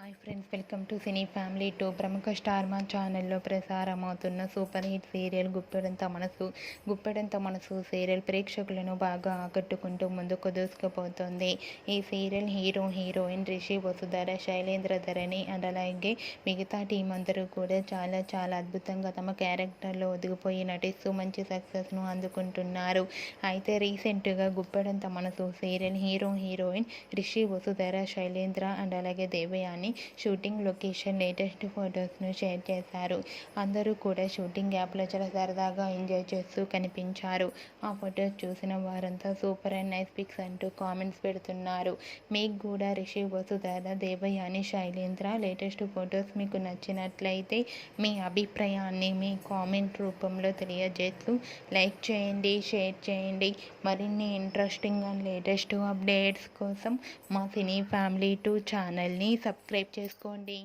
Hi friends, welcome to cine family 2. ప్రముఖ star మా ఛానల్లో ప్రసారమవుతున్న super hit serial Guppedantha Manasu serial ప్రేక్షకులను బాగా ఆకట్టుకుంటూ ముందుకు దూసుకుపోతుంది. ఈ serial heroine Rishi Vasudhara, Shailendra Dharani and అలాగే మిగతా టీం అందరూ కూడా చాలా చాలా అద్భుతంగా తమ క్యారెక్టర్లో ఒదిగిపోయి నటిస్తూ మంచి సక్సెస్ను అందుకుంటున్నారు. అయితే రీసెంట్గా Guppedantha Manasu serial heroine Rishi Vasudhara, Shailendra and అలాగే దేవయాని షూటింగ్ లొకేషన్ లేటెస్ట్ ఫొటోస్ను షేర్ చేశారు. అందరూ కూడా షూటింగ్ యాప్లో చాలా సరదాగా ఎంజాయ్ చేస్తూ కనిపించారు. ఆ ఫొటోస్ చూసిన వారంతా సూపర్ అండ్ నైస్ పిక్స్ అంటూ కామెంట్స్ పెడుతున్నారు. మీకు కూడా రిషి వసుధర, దేవయాని, శైలేంద్ర లేటెస్ట్ ఫొటోస్ మీకు నచ్చినట్లయితే మీ అభిప్రాయాన్ని మీ కామెంట్ రూపంలో తెలియజేస్తూ లైక్ చేయండి, షేర్ చేయండి. మరిన్ని ఇంట్రెస్టింగ్ అండ్ లేటెస్ట్ అప్డేట్స్ కోసం మా సినీ ఫ్యామిలీ 2 ఛానల్ని సబ్స్క్రైబ్ చేసుకోండి.